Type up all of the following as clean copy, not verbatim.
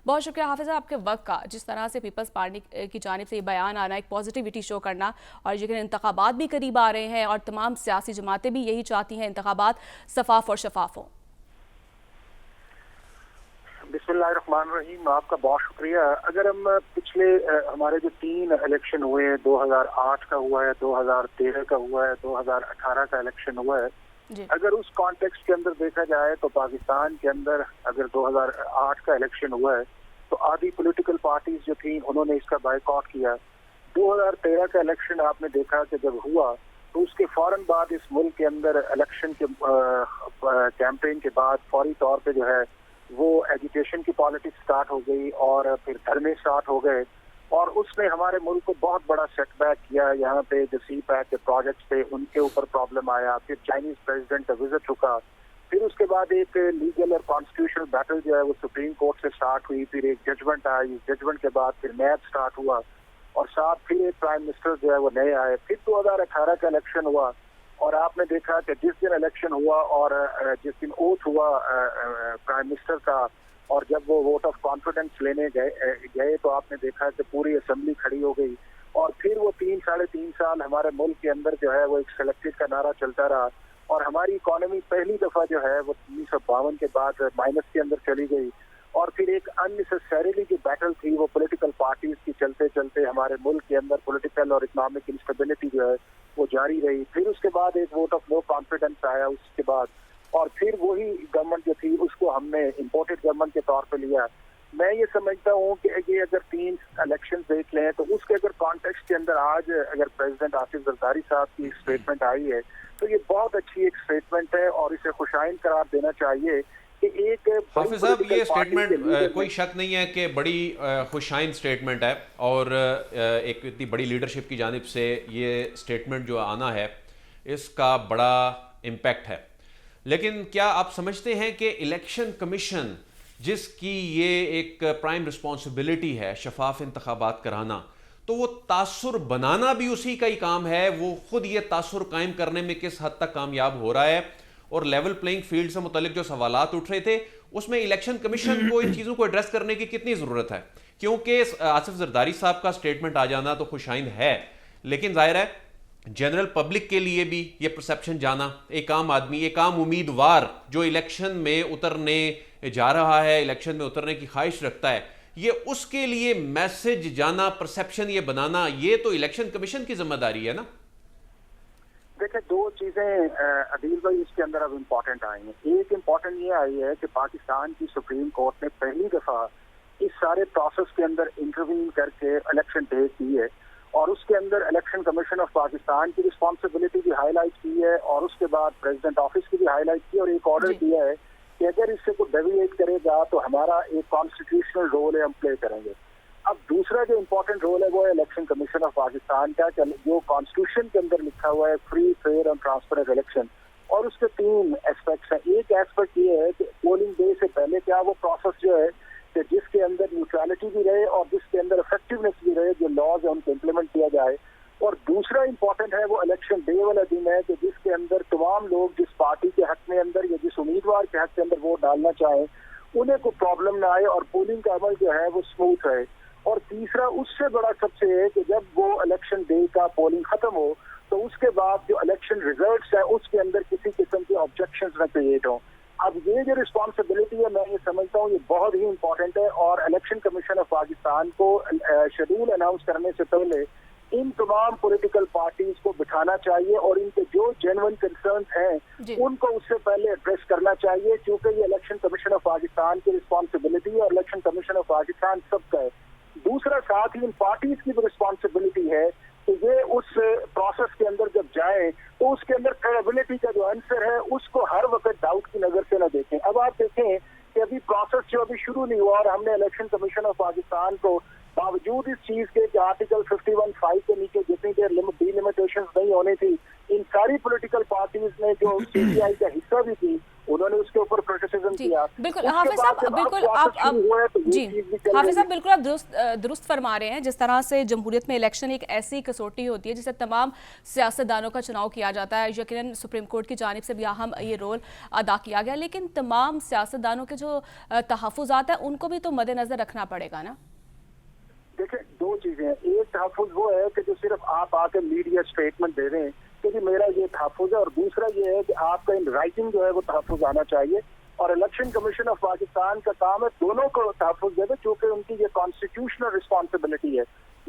बहुत शुक्रिया हाफिज़ साहब आपके वक्त का। जिस तरह से पीपल्स पार्टी की जानिब से ये बयान आ रहा है, एक पॉजिटिविटी शो करना, और यकीन इंतखाबात भी करीब आ रहे हैं और तमाम सियासी जमातें भी यही चाहती हैं इंतखाबात शफाफ और शफाफ हों। बिस्मिल्लाहिर्रहमानिर्रहीम, आपका बहुत शुक्रिया। अगर हम पिछले हमारे जो 3 इलेक्शन हुए हैं, 2008 का हुआ है, 2013 का हुआ है, 2018 का इलेक्शन हुआ है, अगर उस कॉन्टेक्स्ट के अंदर देखा जाए तो पाकिस्तान के अंदर अगर 2008 का इलेक्शन हुआ है तो आधी पॉलिटिकल पार्टीज जो थी उन्होंने इसका बायकॉट किया। 2013 का इलेक्शन आपने देखा कि जब हुआ तो उसके फौरन बाद इस मुल्क के अंदर इलेक्शन के कैंपेन के बाद फौरी तौर पे जो है वो एजुकेशन की पॉलिटिक्स स्टार्ट हो गई और फिर धरने स्टार्ट हो गए और उसने हमारे मुल्क को बहुत बड़ा सेटबैक किया। यहाँ पे जो सी पैक के प्रोजेक्ट्स थे उनके ऊपर प्रॉब्लम आया, फिर चाइनीज प्रेसिडेंट का विजिट रुका, फिर उसके बाद एक लीगल और कॉन्स्टिट्यूशनल बैटल जो है वो सुप्रीम कोर्ट से स्टार्ट हुई, फिर एक जजमेंट आई, जजमेंट के बाद फिर नैब स्टार्ट हुआ और साथ फिर एक प्राइम मिनिस्टर जो है वो नए आए। फिर 2018 का इलेक्शन हुआ और आपने देखा कि जिस दिन इलेक्शन हुआ और जिस दिन ओथ हुआ प्राइम मिनिस्टर का और जब वो वोट ऑफ कॉन्फिडेंस लेने गए तो आपने देखा कि पूरी असेंबली खड़ी हो गई और फिर वो 3-3.5 साल हमारे मुल्क के अंदर जो है वो एक सिलेक्टेड का नारा चलता रहा और हमारी इकोनॉमी पहली दफा जो है वो 1952 के बाद माइनस के अंदर चली गई और फिर एक अननेसेसरीली जो बैटल थी वो पॉलिटिकल पार्टीज की चलते चलते हमारे मुल्क के अंदर पॉलिटिकल और इकोनॉमिक इंस्टेबिलिटी जो है वो जारी रही। फिर उसके बाद एक वोट ऑफ नो कॉन्फिडेंस आया उसके बाद और फिर वही गवर्नमेंट जो थी उसको हमने इम्पोर्टेड गवर्नमेंट के तौर पे लिया। मैं ये समझता हूँ कि ये अगर 3 इलेक्शन देख लें तो उसके अगर कॉन्टेक्स्ट के अंदर आज अगर प्रेसिडेंट आसिफ जरदारी साहब की स्टेटमेंट आई है तो ये बहुत अच्छी एक स्टेटमेंट है और इसे खुशाइन करार देना चाहिए कि एक हाफिज साहब ये स्टेटमेंट कोई शक नहीं है कि बड़ी खुशाइन स्टेटमेंट है और एक इतनी बड़ी लीडरशिप की जानिब से ये स्टेटमेंट जो आना है इसका बड़ा इम्पैक्ट है। लेकिन क्या आप समझते हैं कि इलेक्शन कमीशन जिसकी ये एक प्राइम रिस्पॉन्सिबिलिटी है शफाफ इंतखाबात कराना, तो वो तासुर बनाना भी उसी का ही काम है, वो खुद ये तासुर कायम करने में किस हद तक कामयाब हो रहा है और लेवल प्लेइंग फील्ड से मुतालिक जो सवालात उठ रहे थे उसमें इलेक्शन कमीशन को इन चीज़ों को एड्रेस करने की कितनी ज़रूरत है? क्योंकि आसिफ जरदारी साहब का स्टेटमेंट आ जाना तो खुशाइन है, लेकिन जाहिर है जनरल पब्लिक के लिए भी ये परसेप्शन जाना, एक आम आदमी, एक आम उम्मीदवार जो इलेक्शन में उतरने जा रहा है, इलेक्शन में उतरने की ख्वाहिश रखता है, ये उसके लिए मैसेज जाना, परसेप्शन ये बनाना, ये तो इलेक्शन कमीशन की जिम्मेदारी है ना। देखिए 2 चीजें अदील भाई इसके अंदर अब इम्पोर्टेंट आई हैं। एक इम्पोर्टेंट ये आई है कि पाकिस्तान की सुप्रीम कोर्ट ने पहली दफा इस सारे प्रोसेस के अंदर इंटरवीन करके इलेक्शन डे की है और उसके अंदर इलेक्शन कमीशन ऑफ पाकिस्तान की रिस्पॉन्सिबिलिटी भी हाईलाइट की है और उसके बाद प्रेसिडेंट ऑफिस की भी हाईलाइट की और एक ऑर्डर दिया है कि अगर इससे कोई डेविएट करेगा तो हमारा एक कॉन्स्टिट्यूशनल रोल है, हम प्ले करेंगे। अब दूसरा जो इम्पोर्टेंट रोल है वो है इलेक्शन कमीशन ऑफ पाकिस्तान का, जो कॉन्स्टिट्यूशन के अंदर लिखा हुआ है free, fair and transparent election, और उसके 3 एस्पेक्ट्स हैं। एक एस्पेक्ट ये है कि पोलिंग डे से पहले क्या वो प्रोसेस जो है कि जिसके अंदर न्यूट्रलिटी भी रहे और जिसके अंदर इफेक्टिवनेस भी रहे, जो लॉज है उनको इम्प्लीमेंट किया जाए। और दूसरा इम्पोर्टेंट है वो इलेक्शन डे वाला दिन है कि जिसके अंदर तमाम लोग जिस पार्टी के हक में अंदर या जिस उम्मीदवार के हक के अंदर वोट डालना चाहें उन्हें कोई प्रॉब्लम ना आए और पोलिंग का अमल जो है वो स्मूथ रहे। और तीसरा उससे बड़ा सबसे है कि जब वो इलेक्शन डे का पोलिंग खत्म हो तो उसके बाद जो इलेक्शन रिजल्ट्स है उसके अंदर किसी किस्म के ऑब्जेक्शंस न क्रिएट हो। अब ये जो रिस्पॉन्सिबिलिटी है मैं ये समझता हूँ ये बहुत ही इंपॉर्टेंट है और इलेक्शन कमीशन ऑफ पाकिस्तान को शेड्यूल अनाउंस करने से पहले इन तमाम पॉलिटिकल पार्टीज को बिठाना चाहिए और इनके जो जेन्युइन कंसर्न्स हैं उनको उससे पहले एड्रेस करना चाहिए, क्योंकि ये इलेक्शन कमीशन ऑफ पाकिस्तान की रिस्पॉन्सिबिलिटी और इलेक्शन कमीशन ऑफ पाकिस्तान सबका है। दूसरा साथ ही इन पार्टीज की भी रिस्पॉन्सिबिलिटी है कि ये उस प्रोसेस के अंदर जब जाए तो उसके अंदर क्रेडिबिलिटी का जो आंसर है उसको हर वक्त डाउट की नजर से न देखें। अब आप देखें कि अभी प्रोसेस जो अभी शुरू नहीं हुआ और हमने इलेक्शन कमीशन ऑफ पाकिस्तान को बावजूद इस चीज के कि आर्टिकल 51(5) के नीचे जितनी देर डिलिमिटेशंस नहीं होनी थी, इन सारी पॉलिटिकल पार्टीज ने जो सीबीआई का हिस्सा भी थी उन्होंने उसके ऊपर क्रिटिसिज्म किया। बिल्कुल हाफिज साहब, बिल्कुल आप जी हाफिज साहब बिल्कुल आप दुरुस्त फरमा रहे हैं। जिस तरह से जमहूरियत में इलेक्शन एक ऐसी कसौटी होती है जिसे तमाम सियासतदानों का चुनाव किया जाता है, यकीनन सुप्रीम कोर्ट की जानिब से भी अहम ये रोल अदा किया गया, लेकिन तमाम सियासतदानों के जो तहफ़्फ़ुज़ात हैं उनको भी तो मद्देनजर रखना पड़ेगा ना। देखिए, दो चीजें हैं। एक तहफ़्फ़ुज़ वो है कि जो सिर्फ आप आके मीडिया स्टेटमेंट दे रहे हैं कि मेरा ये तहफ़्फ़ुज़ है, और दूसरा ये है कि आपका इन राइटिंग जो है वो तहफ़्फ़ुज़ आना चाहिए। और इलेक्शन कमीशन ऑफ पाकिस्तान का काम है दोनों को तहफ़्फ़ुज़ देना, चूंकि उनकी ये कॉन्स्टिट्यूशनल रिस्पॉन्सिबिलिटी है।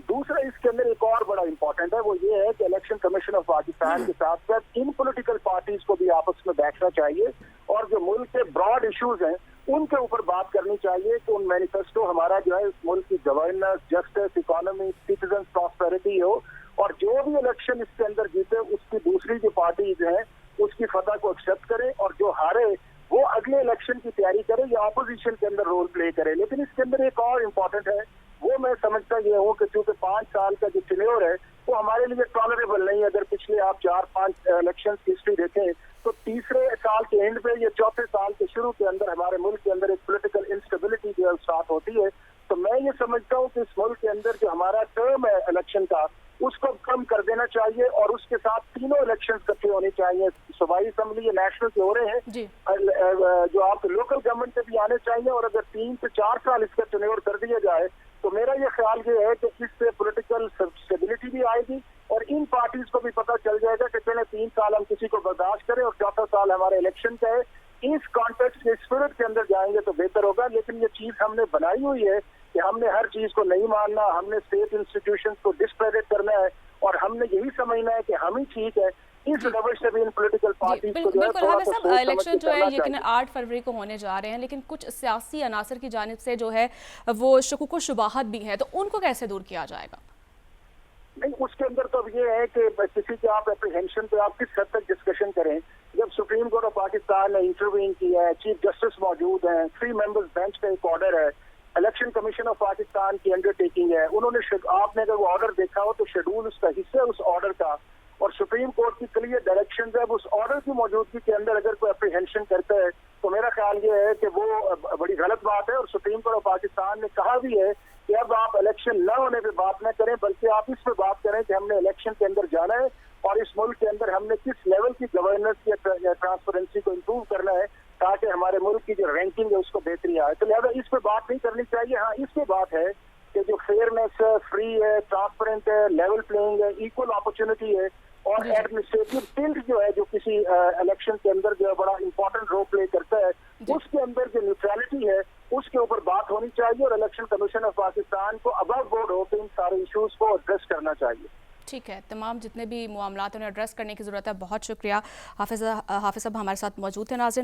दूसरा इसके अंदर एक और बड़ा इंपॉर्टेंट है, वो ये है कि इलेक्शन कमीशन ऑफ पाकिस्तान के साथ साथ इन पॉलिटिकल पार्टीज को भी आपस में बैठना चाहिए और जो मुल्क के ब्रॉड इश्यूज हैं उनके ऊपर बात करनी चाहिए कि उन मैनिफेस्टो हमारा जो है मुल्क की governance, justice, economy, citizen prosperity हो, और जो भी इलेक्शन इसके अंदर जीते उसकी दूसरी जो पार्टीज हैं उसकी फतह को एक्सेप्ट करे, और जो हारे वो अगले इलेक्शन की तैयारी करे या ऑपोजिशन के अंदर रोल प्ले करे। लेकिन इसके अंदर एक और इम्पोर्टेंट है, वो मैं समझता ये हूँ कि चूंकि 5 साल का जो टेन्योर है वो हमारे लिए टॉलरेबल नहीं है। अगर पिछले आप 4-5 इलेक्शन की हिस्ट्री देखें तो तीसरे साल के एंड पे या चौथे साल के शुरू के अंदर हमारे मुल्क के अंदर एक पॉलिटिकल इंस्टेबिलिटी जो है स्टार्ट होती है। तो मैं ये समझता हूँ कि इस मुल्क के अंदर जो हमारा टर्म है इलेक्शन का उसको कम कर देना चाहिए, और उसके साथ तीनों इलेक्शन इकट्ठे होने चाहिए। सूबाई असेंबली या नेशनल के हो रहे हैं, जो आपके लोकल गवर्नमेंट के भी आने चाहिए, और अगर 3 से 4 साल इसका टेन्योर कर दिया जाए तो मेरा ये ख्याल ये है कि इससे पॉलिटिकल स्टेबिलिटी भी आएगी और इन पार्टीज को भी पता चल जाएगा कि पहले 3 साल हम किसी को बर्दाश्त करें और चौथा साल हमारे इलेक्शन का है। इस कॉन्टेक्स्ट के स्पिरिट के अंदर जाएंगे तो बेहतर होगा। लेकिन ये चीज हमने बनाई हुई है कि हमने हर चीज को नहीं मानना, हमने स्टेट इंस्टीट्यूशंस को डिस्क्रेडिट करना है, और हमने यही समझना है कि हम ही ठीक है। इस रवश से भी इन पॉलिटिकल पार्टीज को जो है थोड़ा सा सोच इलेक्शन जो है यकीन 8 फरवरी को होने जा रहे हैं, लेकिन कुछ सियासी अनासर की जानिब से जो है वो शुकूक व शुबाहत भी है, तो उनको कैसे दूर किया जाएगा? नहीं, उसके अंदर तो अब ये है कि किसी के आप एप्रीहेंशन पे आप किस हद तक डिस्कशन करें। जब सुप्रीम कोर्ट ऑफ पाकिस्तान ने इंटरवीन किया है, चीफ जस्टिस मौजूद हैं, 3 मेंबर्स बेंच का एक ऑर्डर है, इलेक्शन कमीशन ऑफ पाकिस्तान की अंडरटेकिंग है, उन्होंने आपने अगर वो ऑर्डर देखा हो तो शेड्यूल उसका हिस्सा है उस ऑर्डर का, और सुप्रीम कोर्ट की क्लियर डायरेक्शन है। उस ऑर्डर की मौजूदगी के अंदर अगर कोई एप्रीहेंशन करता है तो मेरा ख्याल ये है कि वो बड़ी गलत बात है। और सुप्रीम कोर्ट ऑफ पाकिस्तान ने कहा भी है कि अब आप इलेक्शन न होने पे बात न करें, बल्कि आप इस पे बात करें कि हमने इलेक्शन के अंदर जाना है और इस मुल्क के अंदर हमने किस लेवल की गवर्नेंस या ट्रांसपेरेंसी को इम्प्रूव करना है ताकि हमारे मुल्क की जो रैंकिंग है उसको बेहतरी आए। तो लिहाजा इस पे बात नहीं करनी चाहिए। हाँ, इस पे बात है कि जो फेयरनेस है, फ्री है, ट्रांसपेरेंट है, लेवल प्लेइंग है, इक्वल अपॉर्चुनिटी है, और एडमिनिस्ट्रेटिव टिल्ट जो है जो किसी इलेक्शन के अंदर जो है बड़ा इंपॉर्टेंट रोल प्ले करता है, उसके अंदर जो न्यूट्रलिटी है उसके ऊपर बात होनी चाहिए, और इलेक्शन कमीशन ऑफ पाकिस्तान को अबव बोर्ड होकर इन सारे इश्यूज को एड्रेस करना चाहिए। ठीक है, तमाम जितने भी मामलात उन्हें एड्रेस करने की ज़रूरत है। बहुत शुक्रिया हाफिज़ साहब हमारे साथ मौजूद थे। नाज़रीन,